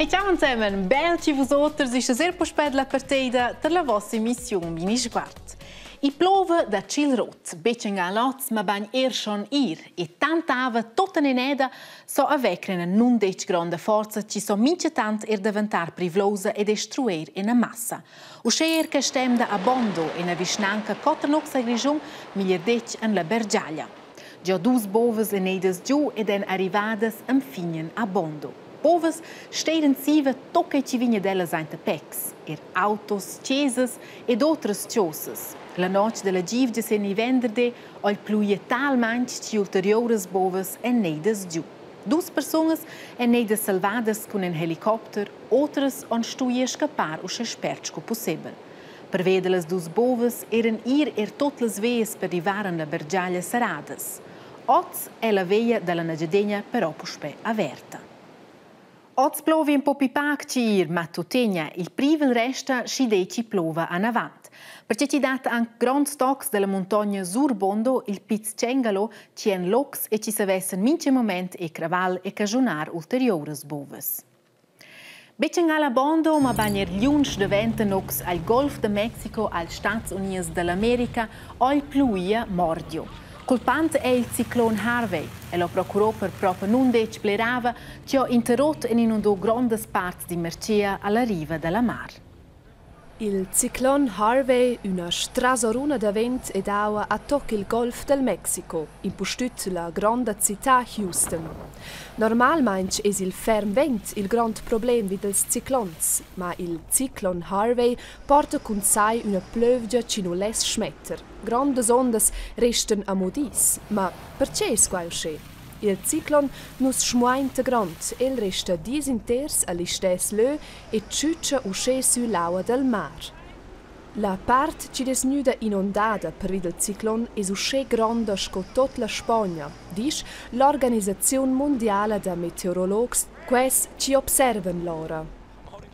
E ciao insieme, belci vosotters, ist sehr spät la partida per la vostra emissione Mini Sguard. I plove da cil rot, becen a lots, ma bagn schon ir, e tant'ava tutta neneda so avecrena non dec grande forza ci so mince tant diventar privlosa e destruir in a massa. O scher che stem da abondo in a visnanca cottanox a grigion miglior dec en la bergiaglia. Già dus boves e nedes giù ed en arrivadas am finen abondo. Boves stehen sive tocca ci vigna della sainte pex, autos, chiesas ed otras ciosas. La noche della givde se ni venderde ol pluie talmente ci ulteriores boves e nedes giù. Dus personas e nedes salvadas con un helicopter, otras on stuie scappar usce spertsco possibel. Per vedelas dus boves eren tot las vees per arrivaren la bergiaglia saradas. Oz è la veia della Nagedegna però puspe averta. Oz plovi un po' pipac ci ma tutegna il privel resta ci deci plova an avant. Perché ci dat anche grand stocks della montagna Surbondo, il Piz Cengalo, ci en locs e ci savessen mince moment e craval e cagionar ulteriores boves. Becen alla Bondo, ma bagner liunch de ventenox al Golf de Mexico, al Stati Uniti dell'America, al pluia mordio. Colpant è il ciclone Harvey e lo procurò per proprio non dec plerava ci ha interrotto e inondò grandes parti di Mercia alla riva della mar. Il ciclone Harvey, una strasoruna de vent ed aua, attacca il Golf del Mexico, impostut la grande città Houston. Normalmente è il ferm vent il grande problema dels ciclons, ma il ciclone Harvey porta con sé una pluvia che non laisse schmetter. Grandes ondas resten a modis, ma perché è questo? Il ciclone nus schmuainte grand, el resta dies inters a listes lö e ciuccia usce su l'aua del mar. La part ci desnuda inondada per il ciclone è usce grande sco tot la Spagna, dice l'Organizzazione Mondiale da Meteorologs, quais ci observan l'ora.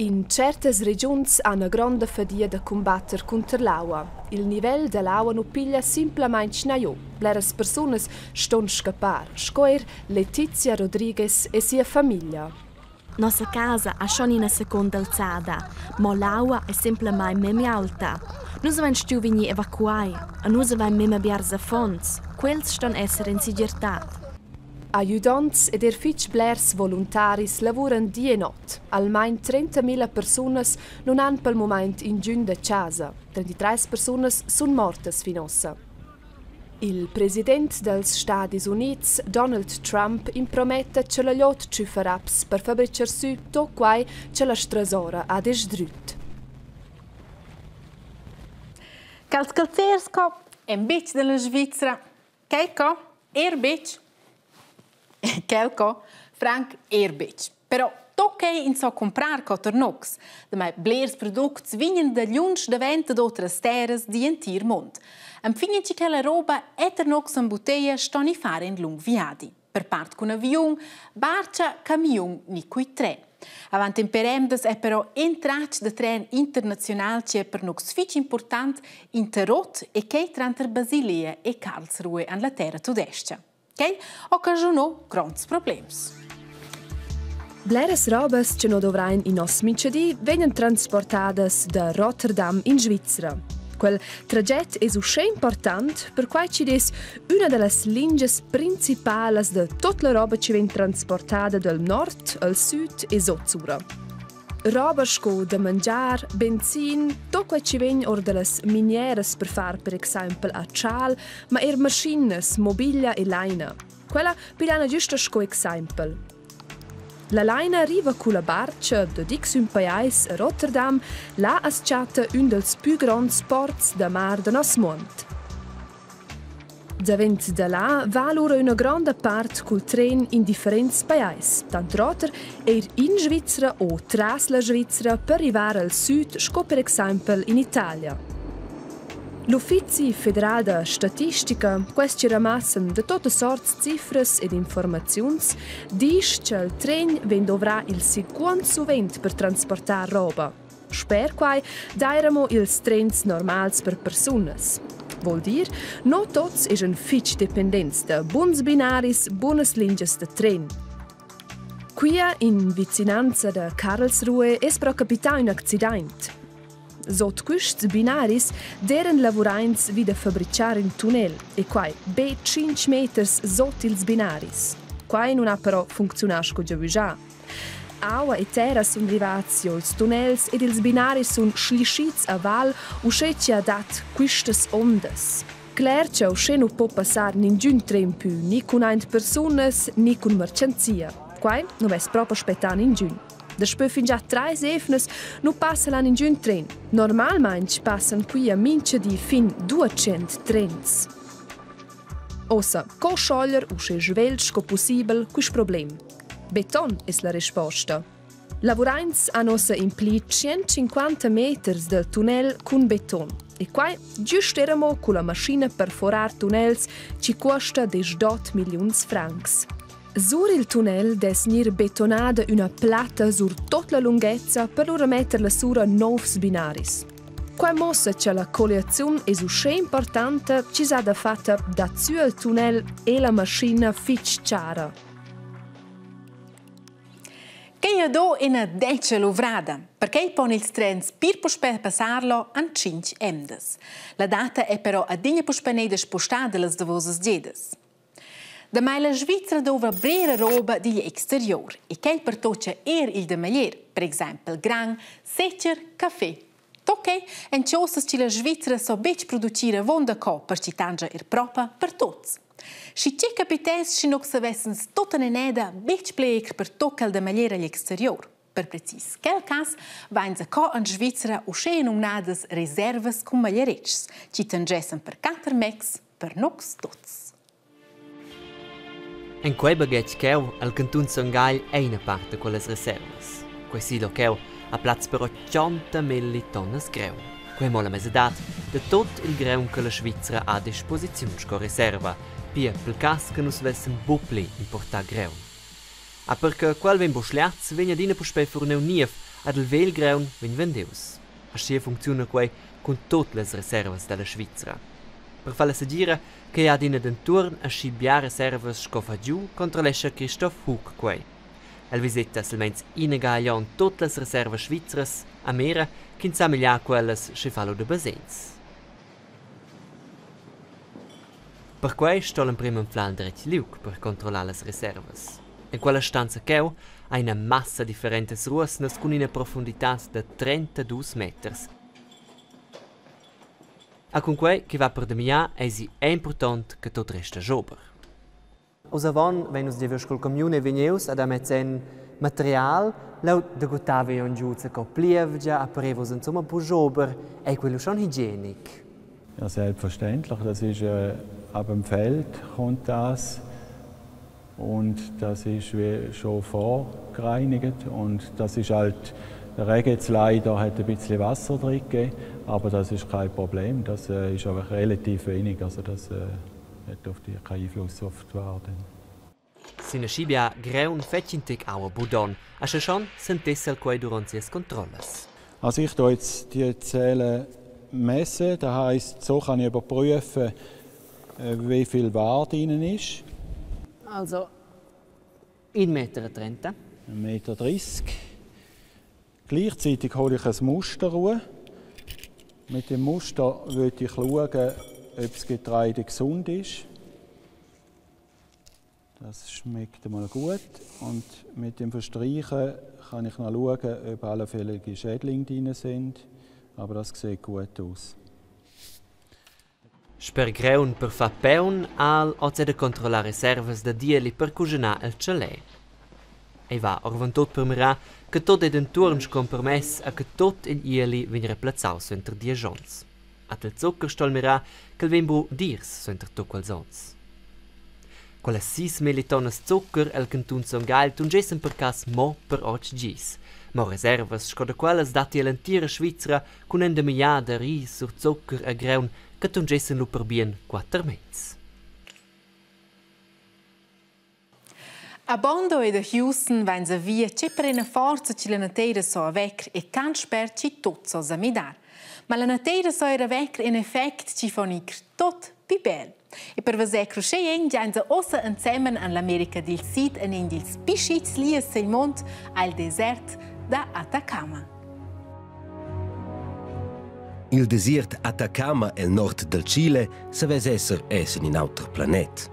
In certas regions ha una grande fadia da combatter contro l'aua. Il livello dell'aua non piglia semplicemente snaio. Bleras personas ston scappar. Scoer Letizia Rodriguez e sia famiglia. Nostra casa ha schon una seconda alzada, ma l'aua è semplicemente memme alta. Nus avem stiu vegni evacuai, e nus avem memme biars a fons. Quels ston essere in sigurtat. Aiutants ed fitch blers volontaris lavoran die e not. Almain 30.000 personas non han pel moment in giun de casa. 33 personas sun mortas finossa. Il president dels Stati Units, Donald Trump, impromette che la lot ci faraps per fabricar su tot quai che la strasora ha desdrut. Cals calzersko, en bitch della Svizzera. Keiko, bitch. Kelko, Frank Erbic. Però tocca in so comprar cotornox, da mai blers products vinien da lunch da venta d'otras terras di entir mond. Am fine ci che la roba eternox in bottiglia stoni fare in lung viadi. Per part con avion, barcia, camion, ni cui tre. Avant in peremdes è però entrac de tren internazional che è per nox fitch important interrot e che tranter Basilea e Karlsruhe an la terra tudestia. Che occagionò grandi problemi. Bleres robes che non dovrain in nos mincedi vengono transportadas da Rotterdam in Svizzera. Quel traget è usce important per quai ci des una delle linges principales de tutta la roba che viene transportada dal nord al sud e sozzura. Roba sco da mangiar, benzin, tot quai ci vegn or de las minieres per far per esempio accial, ma maschines, mobilia e laina. Quella pigliana giusto sco esempio. La laina arriva con la barca da dix un paese a Rotterdam, là as chatta un dels più grands ports da mar de nos mond. Davent da là va allora una grande parte col tren in differenti paesi, tant rotter in Svizzera o tras la Svizzera per arrivare al sud, sco per esempio in Italia. L'Uffizi Federal de Statistica, questi ramassen de tutte sorts cifras ed informazions, dice che il tren dovrà il secondo sovent per transportare roba. Sper quai dairemo ils trens normals per personas. Vuol dir, no tots eschen fitch dependents de buns binaris, bunas linges de tren. Qui in vicinanza da Karlsruhe è capitato un accidente. Sotto questi binari deran lavorains vid a fabbricare un tunnel e quai be 5 metri sotto i binari. Quai non ha però funzionato come già. Aua e terra sono arrivati i tunnels ed i binari sono slisciti a val usciti a dat queste ondes. Claire che usce non può passare nessun tren più, né con persone, né con mercanzia. Quai non è proprio aspettare nessun. Despö fin già 3 efnes non passano nessun tren. Normalmente passano qui a mince di fin 200 trens. Ossa, co sciogliere usce svelg co possibile questo problema. Beton è la risposta. Lavorains hanno impli 150 metri del tunnel con beton. E qua giusto eramo con la macchina per forar tunnels ci costa 18 milioni francs. Sur il tunnel desnir betonada una plata sur tutta la lunghezza per loro metterla sura 9 binaris. Qua mossa che la collezione è usce importante ci sa da fatta da su il tunnel e la macchina fitch chiara. Che è do una deccia lovrada, perché pone il trens per passarlo an 5 emdes. La data è però a digna pospanede spostata le davosas diedes. Da mai la Svizzera dove brera roba degli exterior e che per toccia il de maglier, per esempio gran, secer, caffè. Tocche, en ciosas ci la Svizzera so bec producire vonda co per ci tangia propria per tots. Si ci capites si non savessens tutta neneda bec pleec per tocca de maglier agli exterior. Per precis quel cas vains a co in Svizzera usce nominades reservas con maglieretgs, ci tangessen per 4 mex per nox tots. En quei baghetg cheu al cantun Songail è una parte con le riservas. Quei silo cheu ha plaz per 80.000 tonnes greu. Quei mo la mesedat de tot il greun che la Svizzera ha a disposizione sco riserva, pia pel cas che nus vessen bupli importar greun. A perché quel ven boschliaz vegna dina puspei forneu nief ad il vel greun ven vendeus. Ascia funziona quei con tot les reservas della Svizzera. Per fare sagire che ha dina d'enturn a scibbia reservas scofa giù contro l'esce Christoph Hug quei. El visita selmens inegaglion tutte le reservas svizzeras a mera che insamiglia quelles scefalo de Basens. Per quei sto l'imprima in flan dret liuk per controllare le reservas. In quella stanza cheu ha una massa differentes ruosnas con una profondità de 32 meters. A con quei che va per demia è importante che tot resta jober. Usavon venus devus col comune vegneus ad amezen material lau de gutave on giuze co plievgia aprevos insomma po jober e quello schon hygienic. Ja, selbstverständlich, das ist ab dem Feld kommt das und das ist wie schon vorgereinigt und das ist halt der Regen jetzt leider hat ein bisschen Wasser drin gegeben, aber das ist kein Problem, das ist aber relativ wenig, also das hat auf die keinen Einfluss auf die Ware. Sina scibia greun fetchintic aua budon, a schon sentessel quei durant sies controlles. Also ich tue jetzt die Zählen messen, das heisst, so kann ich überprüfen, wie viel Ware drin ist. Also 1,30 Meter. 1,30 Meter. Gleichzeitig hole ich ein Muster raus. Mit dem Muster würde ich schauen, ob das Getreide gesund ist. Das schmeckt einmal gut. Und mit dem Verstreichen kann ich noch schauen, ob allfällige Schädlinge drin sind. Aber das sieht gut aus. Sper greun per fa peun al o de controllare reservas da dieli per cucinar il chalet. E va orvantot per mirà che tot ed enturn scompermess a che tot il ieli vin replazzaus entre 10 ons. A tel zucker stol mirà che il vembru dirs so entre to quals ons. Quelle 6 militonnes zucker el cantun Songail tungessen per cas mo per och gis. Mo reservas sco de quelles dati l'entira Svizzera cun en de miliarda ris sur zucker e greun che tungessen lu per bien 4 mez. A Bondo e da Houston vain sa via c'è per una forza che la natura so a vecr e can sper ci tot so a midar. Ma la natura so era vecr in effect ci fa tot più bel. E per vedere crusceen già ossa insieme all'America del Sud e in il spischitz lies del mondo al desert da Atacama. Il desert Atacama al nord del Cile savesse esser in un altro planet.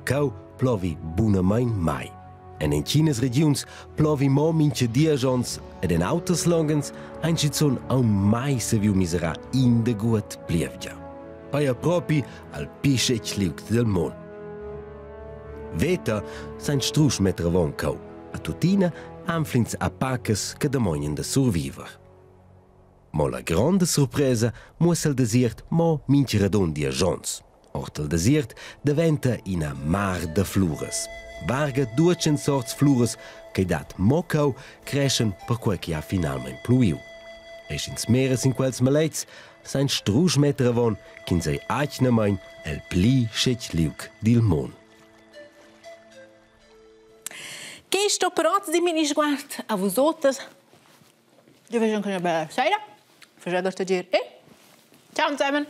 Cau plovi bunamain mai. En in Chinas regions plovi mo minche diagions ed en autos longens ein schizon au mai se viu misera in de gut plievgia. Paia propi al pischec liuct del mon. Veta sein strusch metra von cau. A tutina anflins a pacas che demonien de survivor. Mo la grande sorpresa muss el desert mo minche radon diagions. Ort el desert diventa ina mar de flures. Varga 200 sorts flures che dat mocau crescen per quel che ha finalmente pluiu. E ins meres in quels maleits sein struschmetra von kin sei achnemein el pli schet liuk dil mon. Che sto per oggi di mini sguard a vosotres. Io vedo anche una bella sera. Faccio da stagire e ciao zusammen.